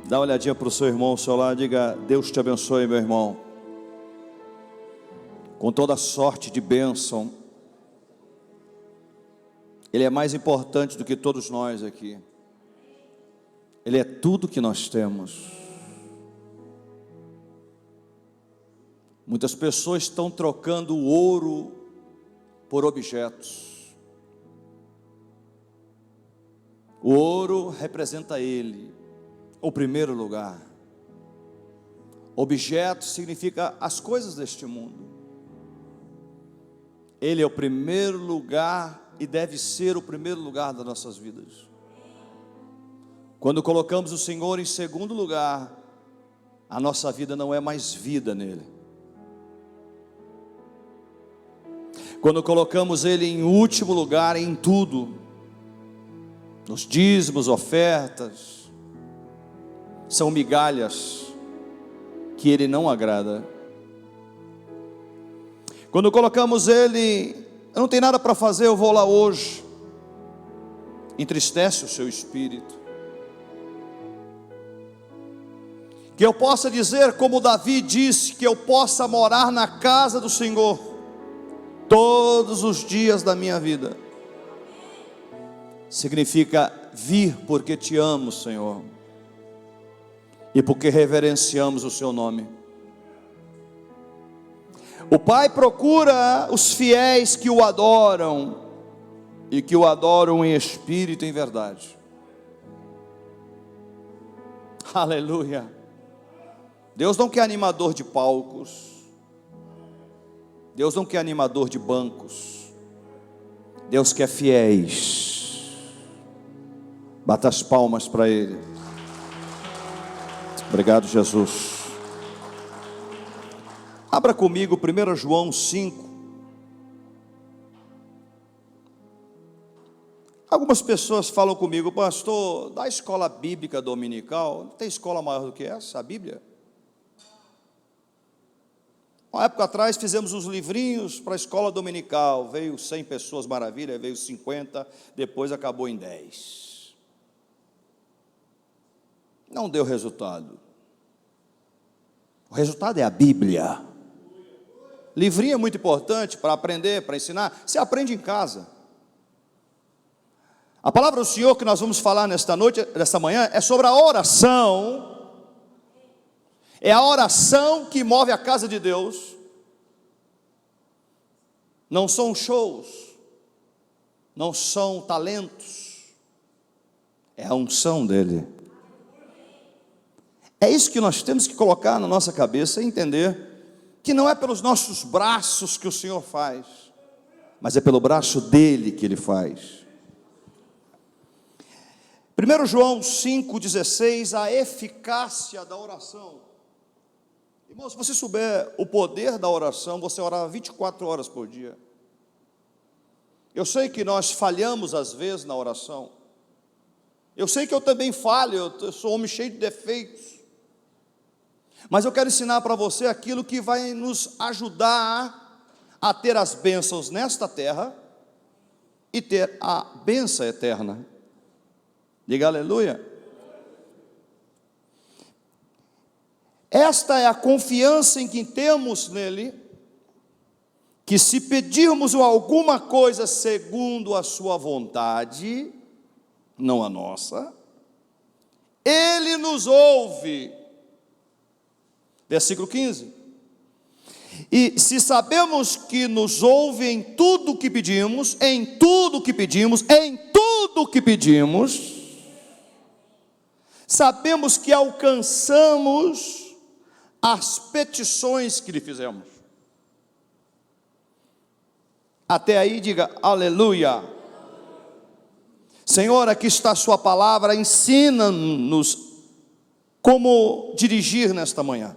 Dá uma olhadinha para o seu irmão ao seu lado, diga: Deus te abençoe, meu irmão, com toda sorte de bênção. Ele é mais importante do que todos nós aqui. Ele é tudo que nós temos. Muitas pessoas estão trocando o ouro por objetos. O ouro representa Ele, o primeiro lugar. Objeto significa as coisas deste mundo. Ele é o primeiro lugar e deve ser o primeiro lugar das nossas vidas. Quando colocamos o Senhor em segundo lugar, a nossa vida não é mais vida nele. Quando colocamos Ele em último lugar em tudo, nos dízimos, ofertas, são migalhas que Ele não agrada. Quando colocamos Ele, eu não tenho nada para fazer, eu vou lá hoje, entristece o seu espírito. Que eu possa dizer como Davi disse, que eu possa morar na casa do Senhor todos os dias da minha vida. Significa vir porque te amo, Senhor, e porque reverenciamos o seu nome. O Pai procura os fiéis que o adoram, e que o adoram em espírito e em verdade. Aleluia. Deus não quer animador de palcos. Deus não quer animador de bancos. Deus quer fiéis. Bata as palmas para Ele. Obrigado, Jesus. Abra comigo 1 João 5. Algumas pessoas falam comigo: pastor, da escola bíblica dominical, não tem escola maior do que essa, a Bíblia? Uma época atrás fizemos uns livrinhos para a escola dominical, veio 100 pessoas, maravilha, veio 50, depois acabou em 10. Não deu resultado. O resultado é a Bíblia. Livrinho é muito importante para aprender, para ensinar. Você aprende em casa. A palavra do Senhor que nós vamos falar nesta noite, nesta manhã, é sobre a oração. É a oração que move a casa de Deus. Não são shows, não são talentos, é a unção dele. É isso que nós temos que colocar na nossa cabeça e entender que não é pelos nossos braços que o Senhor faz, mas é pelo braço dele que ele faz. 1 João 5,16, a eficácia da oração. Irmão, se você souber o poder da oração, você orava 24 horas por dia. Eu sei que nós falhamos às vezes na oração. Eu sei que eu também falho, eu sou um homem cheio de defeitos. Mas eu quero ensinar para você aquilo que vai nos ajudar a ter as bênçãos nesta terra e ter a bênção eterna. Diga aleluia. Esta é a confiança em que temos nele, que se pedirmos alguma coisa segundo a sua vontade, não a nossa, ele nos ouve. Versículo 15. E se sabemos que nos ouve em tudo que pedimos, sabemos que alcançamos as petições que lhe fizemos. Até aí diga aleluia. Senhor, aqui está a sua palavra, ensina-nos como dirigir nesta manhã.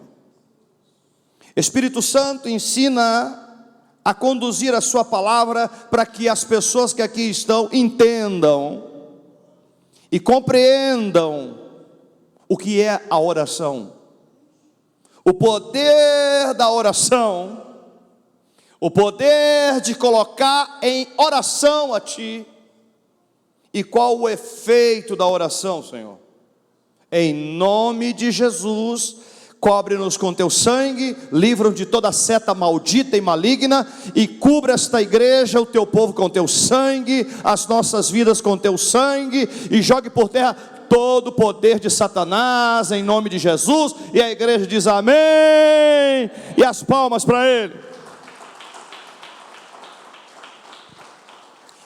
Espírito Santo, ensina a conduzir a sua palavra para que as pessoas que aqui estão entendam e compreendam o que é a oração, o poder da oração, o poder de colocar em oração a Ti, e qual o efeito da oração, Senhor. Em nome de Jesus, cobre-nos com teu sangue, livra-nos de toda seta maldita e maligna, e cubra esta igreja, o teu povo com teu sangue, as nossas vidas com teu sangue, e jogue por terra todo o poder de Satanás, em nome de Jesus. E a igreja diz amém, e as palmas para ele.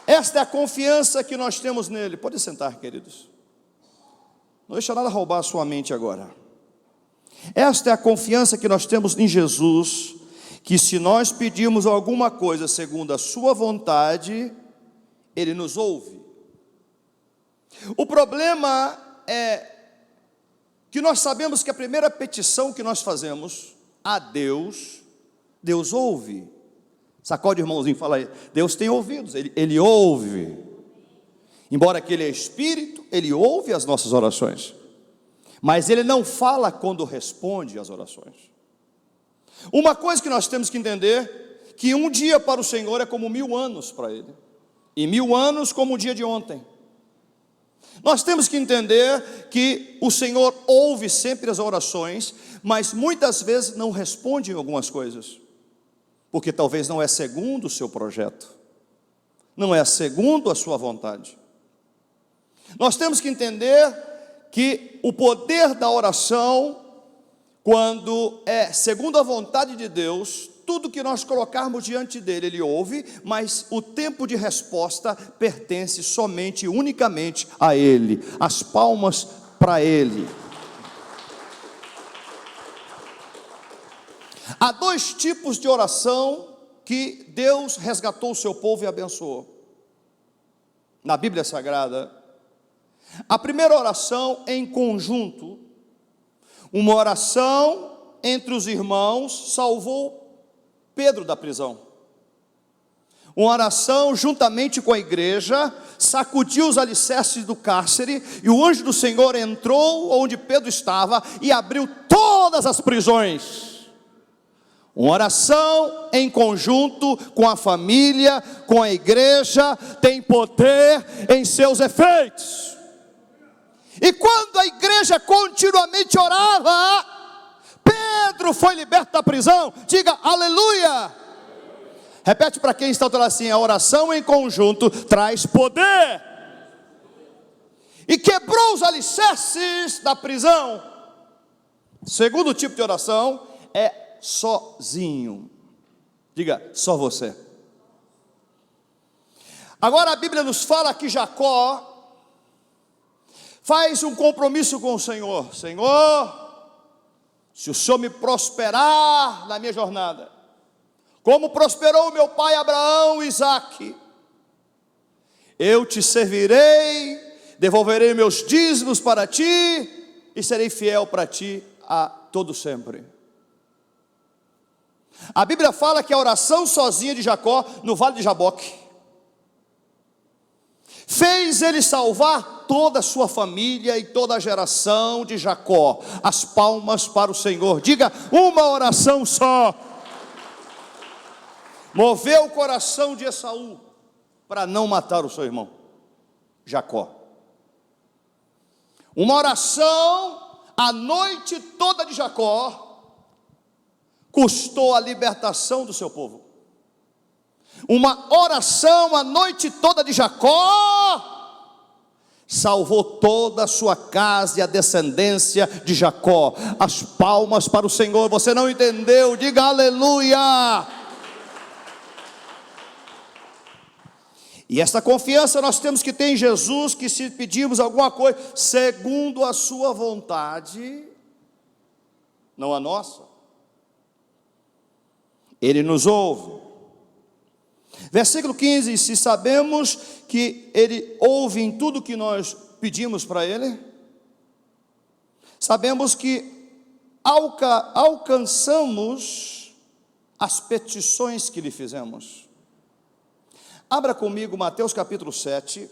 Esta é a confiança que nós temos nele. Pode sentar, queridos. Não deixa nada roubar a sua mente agora. Esta é a confiança que nós temos em Jesus, que se nós pedirmos alguma coisa segundo a sua vontade, ele nos ouve. O problema é que nós sabemos que a primeira petição que nós fazemos a Deus, Deus ouve. Sacode, irmãozinho, fala aí. Deus tem ouvidos, ele ouve. Embora que ele é espírito, ele ouve as nossas orações. Mas ele não fala quando responde às orações. Uma coisa que nós temos que entender, que um dia para o Senhor é como 1000 anos para ele, e 1000 anos como o dia de ontem. Nós temos que entender que o Senhor ouve sempre as orações, mas muitas vezes não responde em algumas coisas, porque talvez não é segundo o seu projeto, não é segundo a sua vontade. Nós temos que entender que o poder da oração, quando é segundo a vontade de Deus, tudo que nós colocarmos diante dele, ele ouve, mas o tempo de resposta pertence somente e unicamente a ele. As palmas para ele. Há 2 tipos de oração que Deus resgatou o seu povo e abençoou na Bíblia Sagrada. A primeira oração em conjunto, uma oração entre os irmãos, salvou Pedro da prisão. Uma oração juntamente com a igreja, sacudiu os alicerces do cárcere, e o anjo do Senhor entrou onde Pedro estava e abriu todas as prisões. Uma oração em conjunto com a família, com a igreja, tem poder em seus efeitos. E quando a igreja continuamente orava, Pedro foi liberto da prisão. Diga aleluia. Repete para quem está falando assim: a oração em conjunto traz poder. E quebrou os alicerces da prisão. Segundo tipo de oração é sozinho. Diga, só você. Agora a Bíblia nos fala que Jacó faz um compromisso com o Senhor. Senhor, se o Senhor me prosperar na minha jornada, como prosperou meu pai Abraão e Isaque, eu te servirei, devolverei meus dízimos para ti, e serei fiel para ti a todo sempre. A Bíblia fala que a oração sozinha de Jacó, no vale de Jaboque, fez ele salvar toda a sua família e toda a geração de Jacó. As palmas para o Senhor. Diga, uma oração só moveu o coração de Esaú para não matar o seu irmão Jacó. Uma oração a noite toda de Jacó custou a libertação do seu povo. Uma oração a noite toda de Jacó salvou toda a sua casa e a descendência de Jacó. As palmas para o Senhor. Você não entendeu? Diga aleluia. E esta confiança nós temos que ter em Jesus, que se pedirmos alguma coisa segundo a sua vontade, não a nossa, ele nos ouve. Versículo 15, se sabemos que ele ouve em tudo que nós pedimos para ele, sabemos que alcançamos as petições que lhe fizemos. Abra comigo Mateus capítulo 7.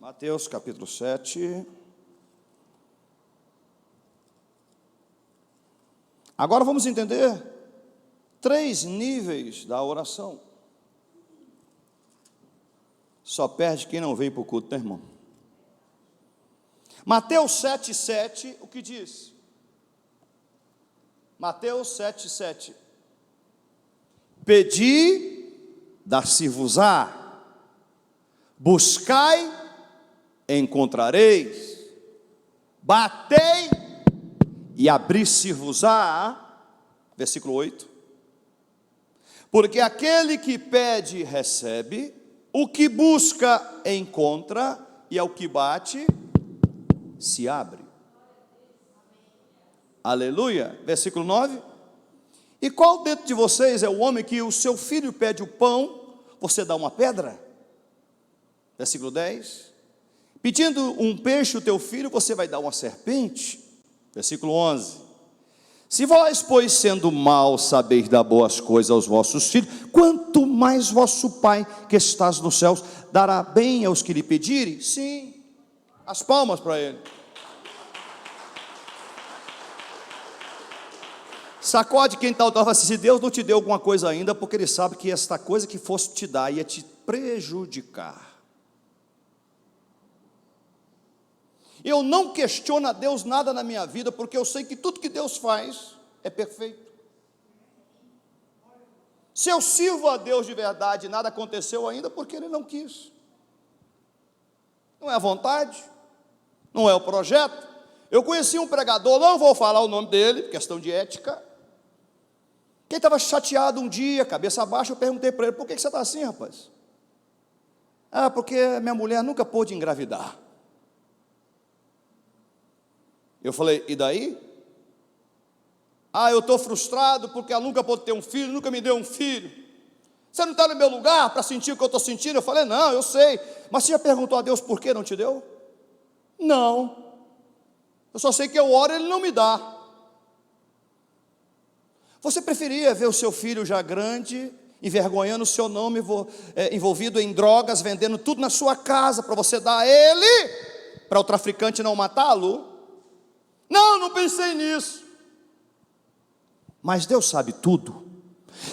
Mateus capítulo 7. Agora vamos entender 3 níveis da oração. Só perde quem não veio para o culto, né, irmão? Mateus 7,7, o que diz? Mateus 7,7. Pedi, dar-se-vos-á, buscai, encontrareis, batei e abrir-se-vos-á, versículo 8, porque aquele que pede, recebe, o que busca, encontra, e ao que bate, se abre. Aleluia, versículo 9, e qual dentro de vocês é o homem que o seu filho pede o pão, você dá uma pedra? Versículo 10, pedindo um peixe o teu filho, você vai dar uma serpente? Versículo 11, se vós, pois, sendo maus, sabeis dar boas coisas aos vossos filhos, quanto mais vosso Pai, que estás nos céus, dará bem aos que lhe pedirem? Sim, as palmas para ele. Sacode quem está ao teu lado, se Deus não te deu alguma coisa ainda, porque Ele sabe que esta coisa que fosse te dar ia te prejudicar. Eu não questiono a Deus nada na minha vida, porque eu sei que tudo que Deus faz é perfeito. Se eu sirvo a Deus de verdade e nada aconteceu ainda, porque Ele não quis. Não é a vontade, não é o projeto. Eu conheci um pregador, não vou falar o nome dele, questão de ética, que estava chateado um dia, cabeça baixa, eu perguntei para ele, por que você está assim, rapaz? Ah, porque minha mulher nunca pôde engravidar. Eu falei, e daí? Ah, eu estou frustrado porque ela nunca pôde ter um filho, nunca me deu um filho. Você não está no meu lugar para sentir o que eu estou sentindo? Eu falei, não, eu sei. Mas você já perguntou a Deus por que não te deu? Não. Eu só sei que eu oro e Ele não me dá. Você preferia ver o seu filho já grande, envergonhando o seu nome, envolvido em drogas, vendendo tudo na sua casa para você dar a ele, para o traficante não matá-lo? Não, não pensei nisso. Mas Deus sabe tudo.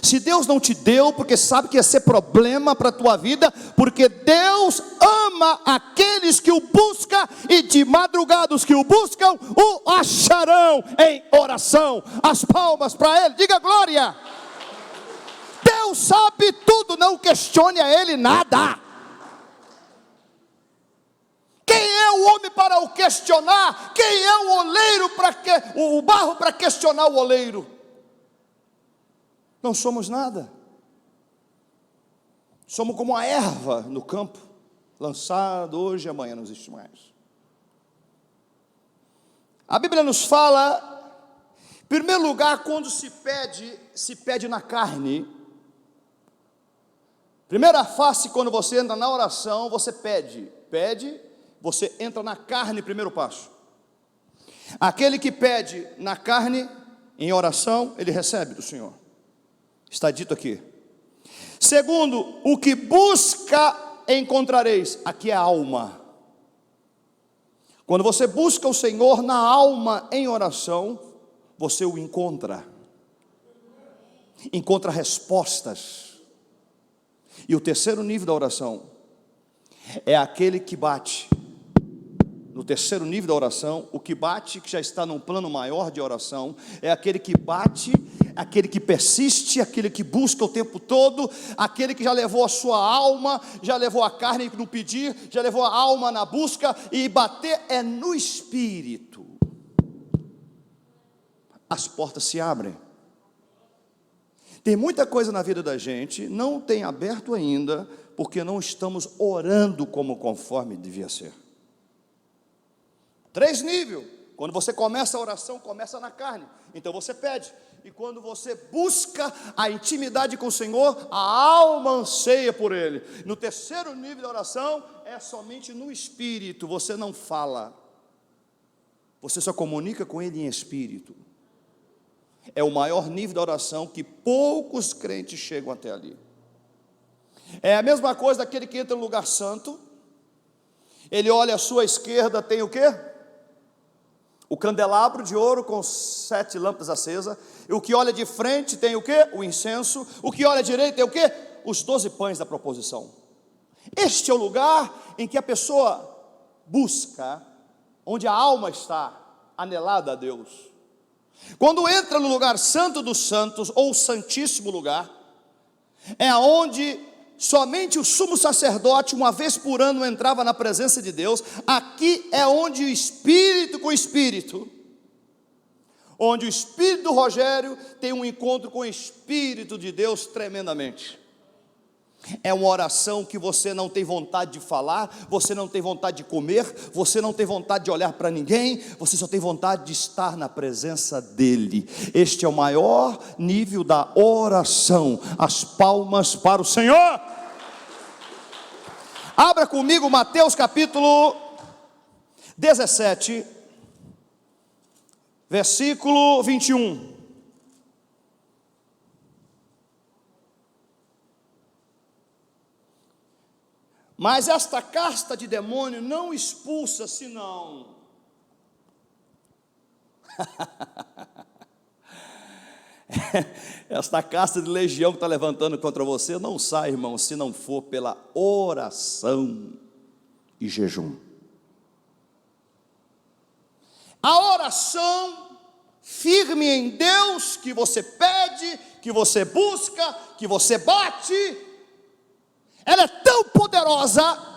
Se Deus não te deu, porque sabe que ia ser problema para a tua vida, porque Deus ama aqueles que o buscam, e de madrugada os que o buscam, o acharão em oração. As palmas para Ele, diga glória. Deus sabe tudo, não questione a Ele nada. Quem é o homem para o questionar? Quem é o oleiro o barro para questionar o oleiro? Não somos nada. Somos como a erva no campo, lançado hoje e amanhã não existe mais. A Bíblia nos fala, em primeiro lugar, quando se pede na carne. Primeira face, quando você entra na oração, você pede, você entra na carne, primeiro passo. Aquele que pede na carne, em oração, ele recebe do Senhor. Está dito aqui. Segundo, o que busca, encontrareis. Aqui é a alma. Quando você busca o Senhor na alma, em oração, você o encontra. Encontra respostas. E o terceiro nível da oração é aquele que bate. No terceiro nível da oração, o que bate, que já está num plano maior de oração, é aquele que bate, aquele que persiste, aquele que busca o tempo todo, aquele que já levou a sua alma, já levou a carne no pedir, já levou a alma na busca, e bater é no espírito. As portas se abrem. Tem muita coisa na vida da gente, não tem aberto ainda, porque não estamos orando como conforme devia ser. 3 níveis. Quando você começa a oração, começa na carne. Então você pede. E quando você busca a intimidade com o Senhor, a alma anseia por Ele. No terceiro nível da oração, é somente no espírito. Você não fala. Você só comunica com Ele em espírito. É o maior nível da oração, que poucos crentes chegam até ali. É a mesma coisa daquele que entra no lugar santo. Ele olha à sua esquerda, tem o quê? o candelabro de ouro com 7 lâmpadas acesas, e o que olha de frente tem o quê? O incenso, o que olha à direita tem o quê? Os 12 pães da proposição. Este é o lugar em que a pessoa busca, onde a alma está anelada a Deus. Quando entra no lugar santo dos santos, ou santíssimo lugar, é onde somente o sumo sacerdote, uma vez por ano, entrava na presença de Deus. Aqui é onde o espírito com o espírito, onde o espírito do Rogério tem um encontro com o espírito de Deus tremendamente. É uma oração que você não tem vontade de falar, você não tem vontade de comer, você não tem vontade de olhar para ninguém, você só tem vontade de estar na presença dEle. Este é o maior nível da oração. As palmas para o Senhor. Abra comigo Mateus capítulo 17, versículo 21. Mas esta casta de demônio não expulsa senão esta casta de legião que está levantando contra você não sai, irmão, se não for pela oração e jejum. A oração firme em Deus, que você pede, que você busca, que você bate, ela é tão poderosa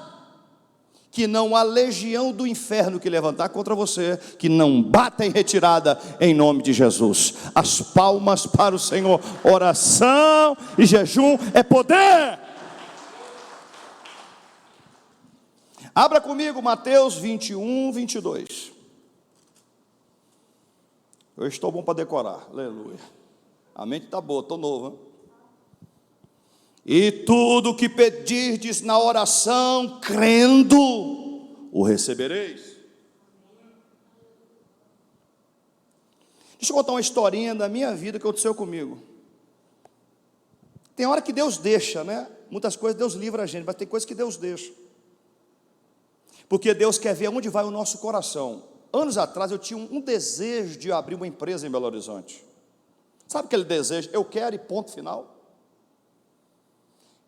que não há legião do inferno que levantar contra você, que não bata em retirada em nome de Jesus. As palmas para o Senhor. Oração e jejum é poder. Abra comigo Mateus 21, 22. Eu estou bom para decorar, aleluia. A mente está boa, estou novo, hein? E tudo o que pedirdes na oração, crendo, o recebereis. Deixa eu contar uma historinha da minha vida que aconteceu comigo. Tem hora que Deus deixa, né? Muitas coisas Deus livra a gente, mas tem coisas que Deus deixa. Porque Deus quer ver onde vai o nosso coração. Anos atrás eu tinha um desejo de abrir uma empresa em Belo Horizonte. Sabe aquele desejo? Eu quero e ponto final.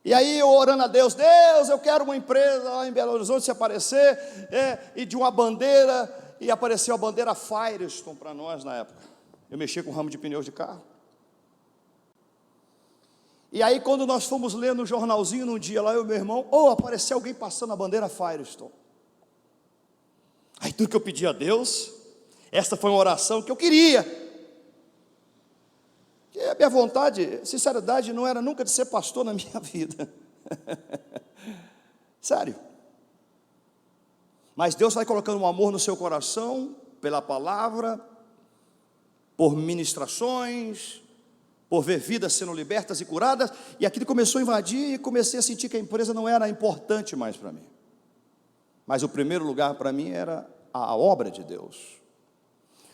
E aí eu orando a Deus, Deus, eu quero uma empresa lá em Belo Horizonte, se aparecer, e de uma bandeira, e apareceu a bandeira Firestone para nós na época. Eu mexia com ramo de pneus de carro. E aí quando nós fomos ler no jornalzinho num dia lá, eu e meu irmão, apareceu alguém passando a bandeira Firestone. Aí tudo que eu pedi a Deus, esta foi uma oração que eu queria. E a minha vontade, sinceridade, não era nunca de ser pastor na minha vida. Sério. Mas Deus vai colocando um amor no seu coração, pela palavra, por ministrações, por ver vidas sendo libertas e curadas, e aquilo começou a invadir, e comecei a sentir que a empresa não era importante mais para mim. Mas o primeiro lugar para mim era a obra de Deus.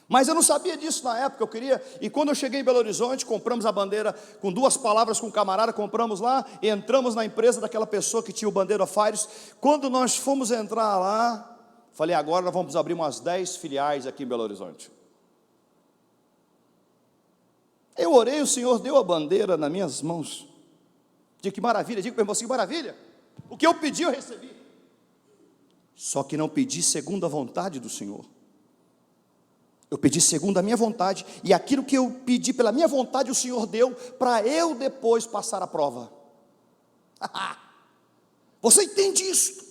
Mas eu não sabia disso na época, eu queria, e quando eu cheguei em Belo Horizonte, compramos a bandeira, com 2 palavras com um camarada, compramos lá, e entramos na empresa daquela pessoa que tinha o bandeira Fires. Quando nós fomos entrar lá, falei, agora nós vamos abrir umas 10 filiais aqui em Belo Horizonte. Eu orei, o Senhor deu a bandeira nas minhas mãos. Digo, que maravilha, digo para o irmão assim, que maravilha, o que eu pedi eu recebi. Só que não pedi segundo a vontade do Senhor. Eu pedi segundo a minha vontade, e aquilo que eu pedi pela minha vontade, o Senhor deu, para eu depois passar a prova. Você entende isso?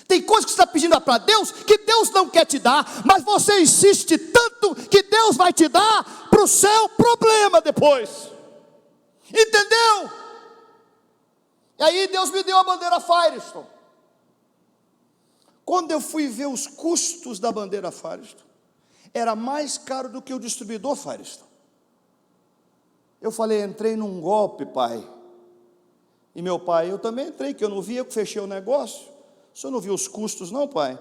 Tem coisas que você está pedindo para Deus, que Deus não quer te dar, mas você insiste tanto, que Deus vai te dar, para o seu problema depois. Entendeu? E aí Deus me deu a bandeira Firestone. Quando eu fui ver os custos da bandeira Firestone, era mais caro do que o distribuidor Firestone. Eu falei, entrei num golpe, pai. E meu pai, eu também entrei, que eu não via, que fechei o negócio. O senhor não viu os custos não, pai?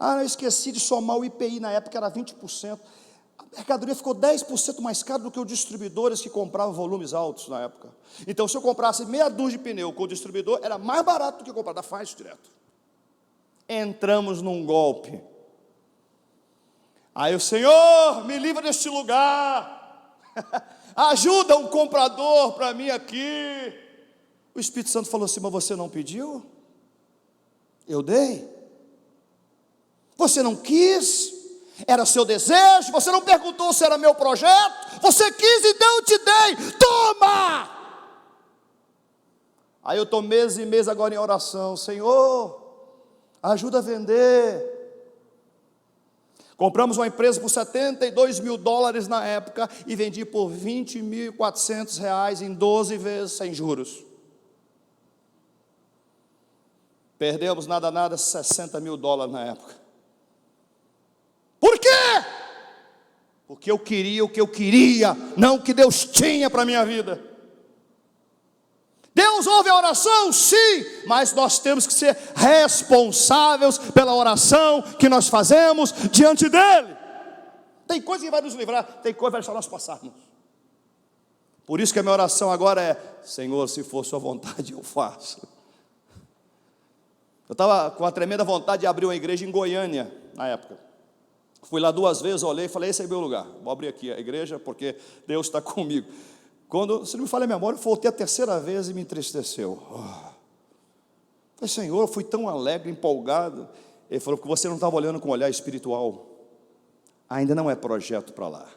Eu esqueci de somar o IPI, na época era 20%. A mercadoria ficou 10% mais cara do que os distribuidores que compravam volumes altos na época. Então, se eu comprasse meia dúzia de pneu com o distribuidor, era mais barato do que comprar da Firestone direto. Entramos num golpe. Aí o Senhor, me livra deste lugar, ajuda um comprador para mim aqui. O Espírito Santo falou assim: mas você não pediu? Eu dei. Você não quis? Era seu desejo? Você não perguntou se era meu projeto? Você quis, então eu te dei. Toma! Aí eu estou meses e meses agora em oração: Senhor, ajuda a vender. Compramos uma empresa por $72 mil na época e vendi por R$20.400 em 12 vezes sem juros. Perdemos nada, $60 mil na época. Por quê? Porque eu queria o que eu queria, não o que Deus tinha para a minha vida. Deus ouve a oração? Sim, mas nós temos que ser responsáveis pela oração que nós fazemos diante dEle. Tem coisa que vai nos livrar, tem coisa que vai deixar nós passarmos. Por isso que a minha oração agora é: Senhor, se for sua vontade, eu faço. Eu estava com uma tremenda vontade de abrir uma igreja em Goiânia, na época. Fui lá 2 vezes, olhei e falei: esse é meu lugar, vou abrir aqui a igreja, porque Deus está comigo. Quando, se não me falha a memória, eu voltei a 3ª vez e me entristeceu. Falei: Senhor, eu fui tão alegre, empolgado. Ele falou: porque você não estava olhando com um olhar espiritual. Ainda não é projeto para lá.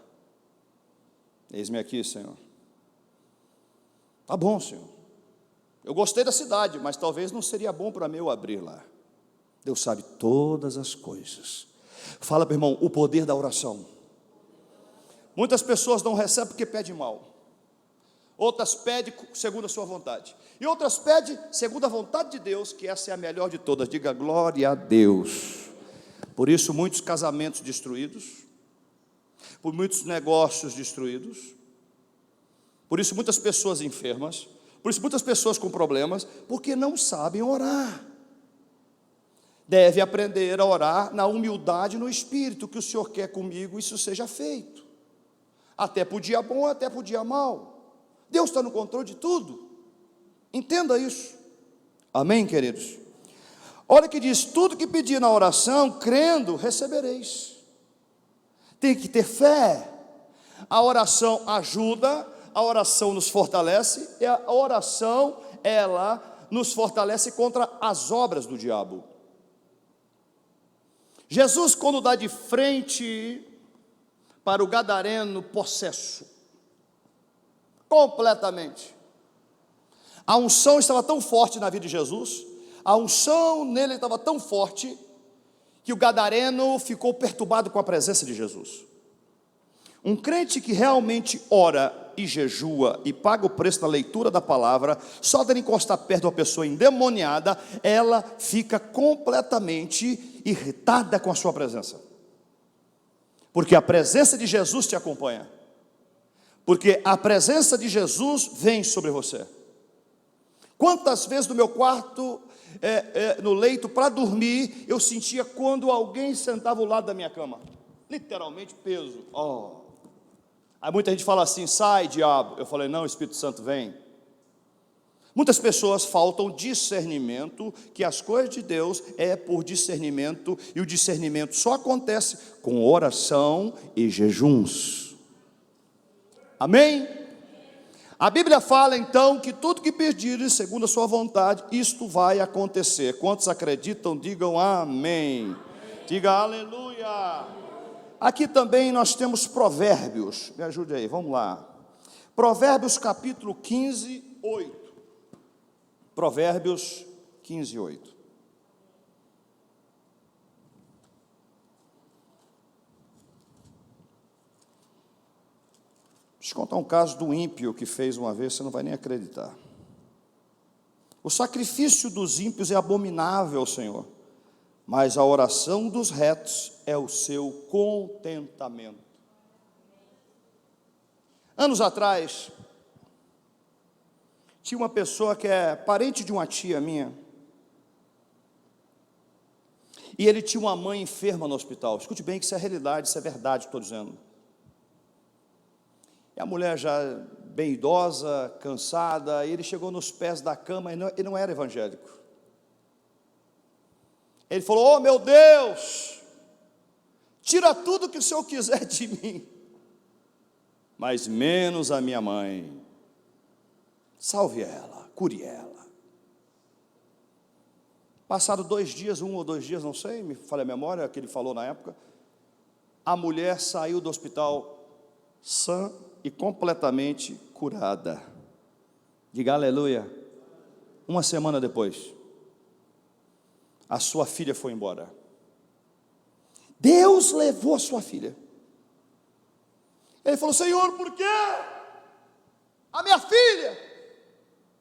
Eis-me aqui, Senhor. Tá bom, Senhor. Eu gostei da cidade, mas talvez não seria bom para mim eu abrir lá. Deus sabe todas as coisas. Fala para o irmão, o poder da oração. Muitas pessoas não recebem porque pedem mal. Outras pedem segundo a sua vontade. E outras pedem segundo a vontade de Deus, que essa é a melhor de todas. Diga glória a Deus. Por isso muitos casamentos destruídos, por muitos negócios destruídos, por isso muitas pessoas enfermas, por isso muitas pessoas com problemas, porque não sabem orar. Deve aprender a orar na humildade e no Espírito, que o Senhor quer comigo, isso seja feito. Até para o dia bom, até para o dia mau. Deus está no controle de tudo. Entenda isso. Amém, queridos? Olha que diz: tudo que pedir na oração, crendo, recebereis. Tem que ter fé. A oração ajuda, a oração nos fortalece, e a oração, ela nos fortalece contra as obras do diabo. Jesus, quando dá de frente para o gadareno possesso, completamente, a unção estava tão forte na vida de Jesus, a unção nele estava tão forte, que o gadareno ficou perturbado com a presença de Jesus. Um crente que realmente ora e jejua e paga o preço da leitura da palavra, só dele encostar perto de uma pessoa endemoniada, ela fica completamente irritada com a sua presença, porque a presença de Jesus te acompanha, porque a presença de Jesus vem sobre você. Quantas vezes no meu quarto, no leito para dormir, eu sentia quando alguém sentava ao lado da minha cama, literalmente peso. Aí muita gente fala assim: sai diabo. Eu falei: não, o Espírito Santo vem. Muitas pessoas faltam discernimento, que as coisas de Deus é por discernimento, e o discernimento só acontece com oração e jejuns. Amém? A Bíblia fala então que tudo que pedires segundo a sua vontade, isto vai acontecer. Quantos acreditam, digam amém. Diga aleluia. Aqui também nós temos Provérbios, me ajude aí, vamos lá. Provérbios capítulo 15, 8. Provérbios 15, 8. Deixa eu contar um caso do ímpio que fez uma vez, você não vai nem acreditar. O sacrifício dos ímpios é abominável ao Senhor, mas a oração dos retos é o seu contentamento. Anos atrás, tinha uma pessoa que é parente de uma tia minha, e ele tinha uma mãe enferma no hospital. Escute bem que isso é realidade, isso é verdade, estou dizendo. E a mulher já bem idosa, cansada, e ele chegou nos pés da cama, e não era evangélico. Ele falou: oh meu Deus, tira tudo que o Senhor quiser de mim, mas menos a minha mãe. Salve ela, cure ela. Passaram 2 dias, 1 ou 2 dias, não sei, me falha a memória, que ele falou na época, a mulher saiu do hospital sã e completamente curada. Diga aleluia. 1 semana depois, a sua filha foi embora. Deus levou a sua filha. Ele falou: Senhor, por quê? A minha filha.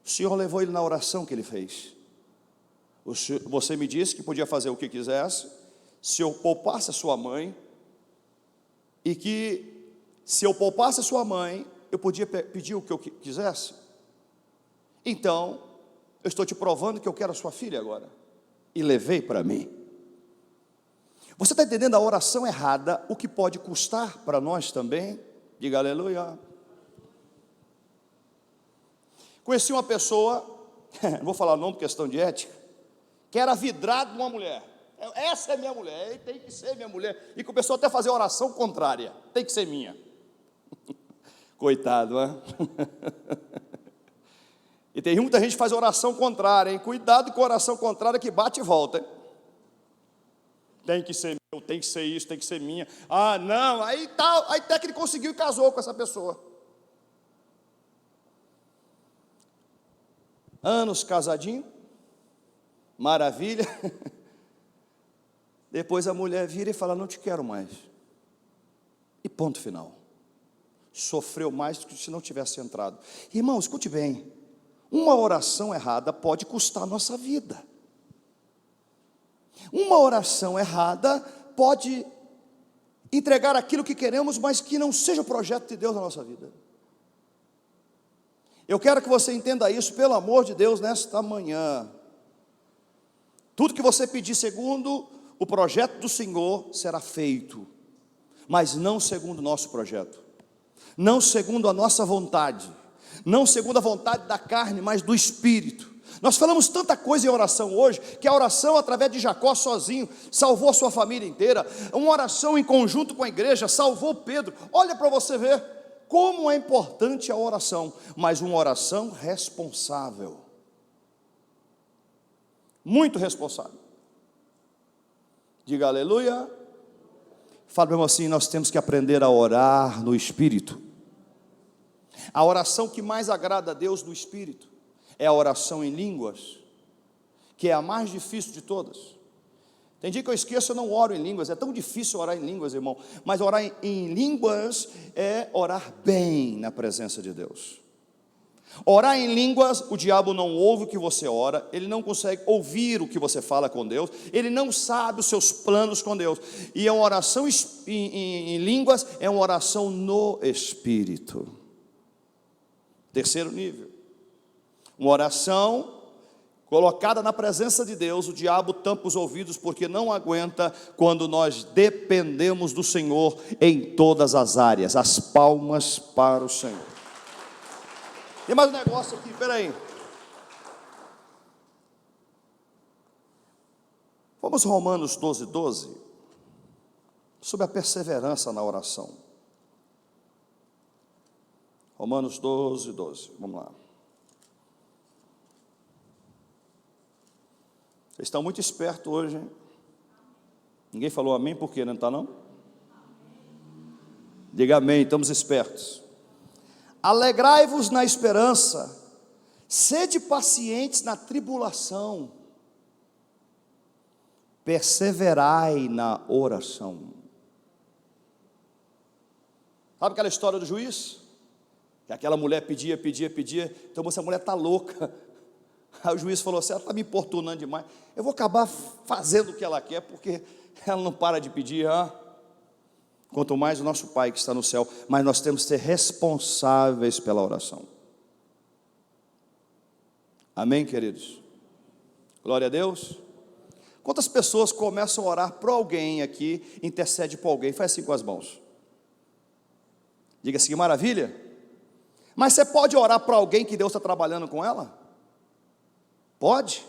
O Senhor levou ele na oração que ele fez. Você me disse que podia fazer o que quisesse, se eu poupasse a sua mãe, e que se eu poupasse a sua mãe, eu podia pedir o que eu quisesse. Então, eu estou te provando que eu quero a sua filha agora. E levei para mim. Você está entendendo a oração errada, o que pode custar para nós também? Diga aleluia. Conheci uma pessoa, não vou falar o nome por questão de ética, que era vidrado numa mulher. Essa é minha mulher, tem que ser minha mulher. E começou até a fazer oração contrária. Tem que ser minha. Coitado, né? E tem muita gente que faz oração contrária, hein? Cuidado com a oração contrária que bate e volta, hein? Tem que ser meu, tem que ser isso, tem que ser minha. Ah, não, aí tal, aí até que ele conseguiu e casou com essa pessoa. Anos casadinho, maravilha. Depois a mulher vira e fala: não te quero mais. E ponto final. Sofreu mais do que se não tivesse entrado. Irmão, escute bem. Uma oração errada pode custar a nossa vida. Uma oração errada pode entregar aquilo que queremos, mas que não seja o projeto de Deus na nossa vida. Eu quero que você entenda isso, pelo amor de Deus, nesta manhã. Tudo que você pedir segundo o projeto do Senhor será feito, mas não segundo o nosso projeto, não segundo a nossa vontade, não segundo a vontade da carne, mas do Espírito. Nós falamos tanta coisa em oração hoje, que a oração através de Jacó sozinho salvou a sua família inteira. Uma oração em conjunto com a igreja salvou Pedro. Olha para você ver como é importante a oração, mas uma oração responsável, muito responsável. Diga aleluia. Fala mesmo assim: nós temos que aprender a orar no Espírito. A oração que mais agrada a Deus no Espírito é a oração em línguas, que é a mais difícil de todas. Tem dia que eu esqueço, eu não oro em línguas. É tão difícil orar em línguas, irmão. Mas orar em línguas é orar bem na presença de Deus. Orar em línguas, o diabo não ouve o que você ora, ele não consegue ouvir o que você fala com Deus, ele não sabe os seus planos com Deus. E a oração em línguas é uma oração no Espírito. Terceiro nível, uma oração colocada na presença de Deus. O diabo tampa os ouvidos porque não aguenta quando nós dependemos do Senhor em todas as áreas. As palmas para o Senhor. Tem mais um negócio aqui, peraí. Vamos Romanos 12, sobre a perseverança na oração. Romanos 12, vamos lá. Vocês estão muito espertos hoje, hein? Ninguém falou amém, por quê? Não está não? Diga amém, estamos espertos. Alegrai-vos na esperança, sede pacientes na tribulação, perseverai na oração. Sabe aquela história do juiz? Que aquela mulher pedia, então essa mulher está louca. Aí o juiz falou assim: ela está me importunando demais, eu vou acabar fazendo o que ela quer, porque ela não para de pedir. Quanto mais o nosso Pai que está no céu. Mas nós temos que ser responsáveis pela oração. Amém, queridos? Glória a Deus. Quantas pessoas começam a orar para alguém aqui, intercede por alguém? Faz assim com as mãos. Diga assim: que maravilha. Mas você pode orar para alguém que Deus está trabalhando com ela? Pode?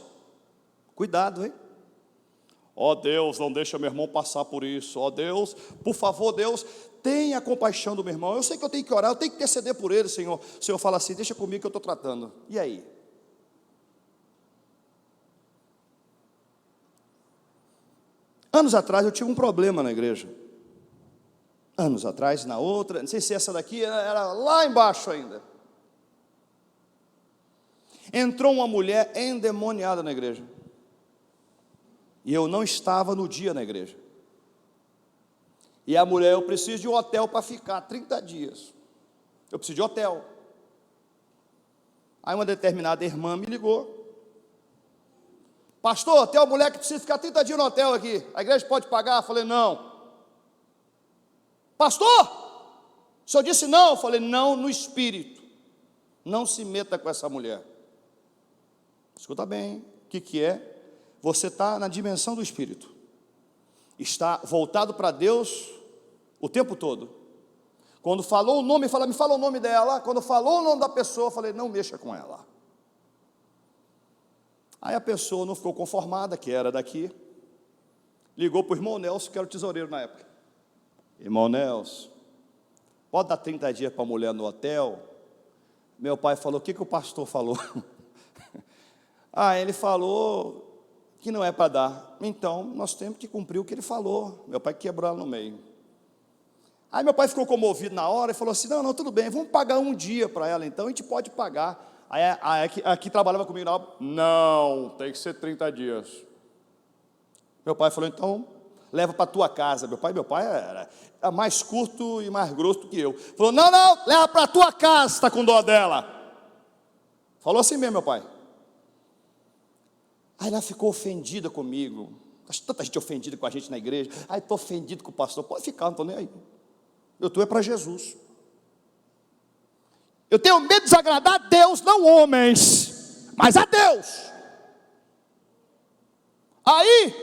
Cuidado, hein? Ó Deus, não deixa meu irmão passar por isso. Ó Deus, por favor, Deus, tenha compaixão do meu irmão. Eu sei que eu tenho que orar, eu tenho que interceder por ele, Senhor. O Senhor fala assim: deixa comigo que eu estou tratando. E aí? Anos atrás eu tive um problema na igreja. Anos atrás, na outra, não sei se essa daqui era lá embaixo ainda. Entrou uma mulher endemoniada na igreja. E eu não estava no dia na igreja. E a mulher: eu preciso de um hotel para ficar 30 dias. Eu preciso de hotel. Aí uma determinada irmã me ligou: pastor, tem uma mulher que precisa ficar 30 dias no hotel aqui, a igreja pode pagar? Eu falei: não. Pastor, o senhor disse não? Eu falei: não, no espírito. Não se meta com essa mulher. Escuta bem, o que é? Você está na dimensão do espírito, está voltado para Deus o tempo todo. Quando falou o nome, me fala o nome dela. Quando falou o nome da pessoa, eu falei: não mexa com ela. Aí a pessoa não ficou conformada, que era daqui, ligou para o irmão Nelson, que era o tesoureiro na época. Irmão Nelson, pode dar 30 dias para a mulher no hotel? Meu pai falou: o que o pastor falou? Ele falou que não é para dar. Então, nós temos que cumprir o que ele falou. Meu pai quebrou ela no meio. Aí meu pai ficou comovido na hora e falou assim: não, tudo bem, vamos pagar um dia para ela então, a gente pode pagar. Aí aqui trabalhava comigo na obra: não, tem que ser 30 dias. Meu pai falou: então, leva para a tua casa. Meu pai era mais curto e mais grosso do que eu. Falou: não, leva para a tua casa, está com dó dela. Falou assim mesmo, meu pai. Aí ela ficou ofendida comigo. Acho tanta gente ofendida com a gente na igreja. Estou ofendido com o pastor. Pode ficar, não estou nem aí. Eu estou para Jesus. Eu tenho medo de desagradar a Deus, não homens, mas a Deus. Aí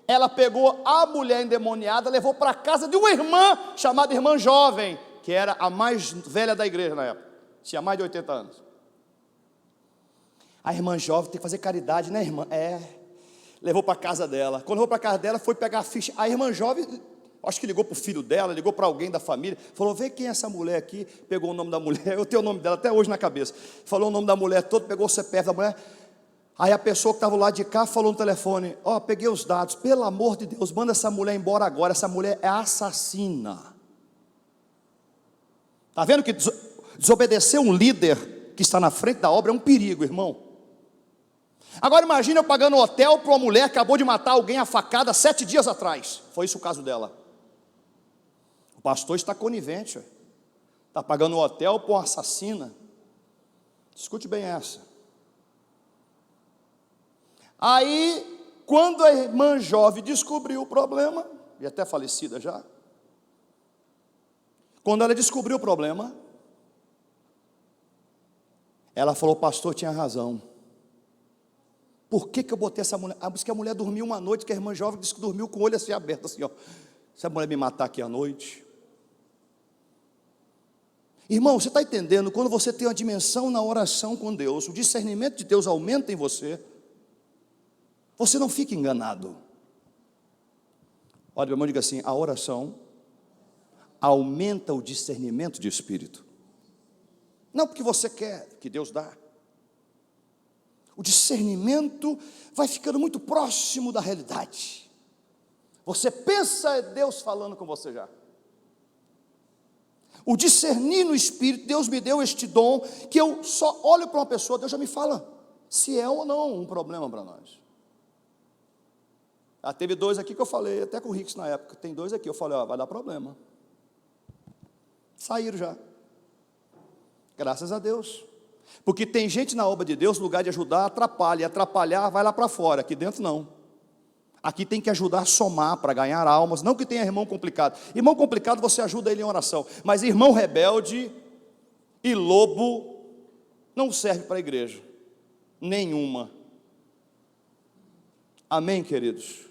ela pegou a mulher endemoniada, levou para a casa de uma irmã, chamada irmã jovem, que era a mais velha da igreja na época, tinha mais de 80 anos. A irmã jovem tem que fazer caridade, né, irmã? Levou para a casa dela. Quando levou para a casa dela, foi pegar a ficha. A irmã jovem, acho que ligou para o filho dela, ligou para alguém da família, falou: vê quem é essa mulher aqui. Pegou o nome da mulher, eu tenho o nome dela até hoje na cabeça. Falou o nome da mulher todo, pegou o CPF da mulher. Aí a pessoa que estava lá de cá falou no telefone: peguei os dados, pelo amor de Deus, manda essa mulher embora agora, essa mulher é assassina. Está vendo que desobedecer um líder que está na frente da obra é um perigo, irmão. Agora imagina eu pagando hotel para uma mulher que acabou de matar alguém a facada 7 dias atrás. Foi isso o caso dela. O pastor está conivente, está pagando hotel para uma assassina. Escute bem essa. Aí, quando a irmã jovem descobriu o problema, e até falecida já, quando ela descobriu o problema, ela falou: pastor tinha razão. Por que eu botei essa mulher? Porque a mulher dormiu uma noite, que a irmã jovem disse que dormiu com o olho assim aberto, assim, se a mulher me matar aqui à noite. Irmão, você está entendendo? Quando você tem uma dimensão na oração com Deus, o discernimento de Deus aumenta em você, você não fica enganado. Olha, meu irmão, diga assim: a oração aumenta o discernimento de espírito. Não porque você quer, que Deus dá. O discernimento vai ficando muito próximo da realidade. Você pensa, é Deus falando com você já. O discernir no espírito, Deus me deu este dom, que eu só olho para uma pessoa, Deus já me fala se é ou não um problema para nós. Teve 2 aqui que eu falei, até com o Rix na época, tem 2 aqui, eu falei: vai dar problema. Saíram já. Graças a Deus. Porque tem gente na obra de Deus, no lugar de ajudar, atrapalha, e atrapalhar vai lá para fora, aqui dentro não. Aqui tem que ajudar a somar para ganhar almas, não que tenha irmão complicado. Irmão complicado você ajuda ele em oração, mas irmão rebelde e lobo não serve para a igreja nenhuma. Amém, queridos?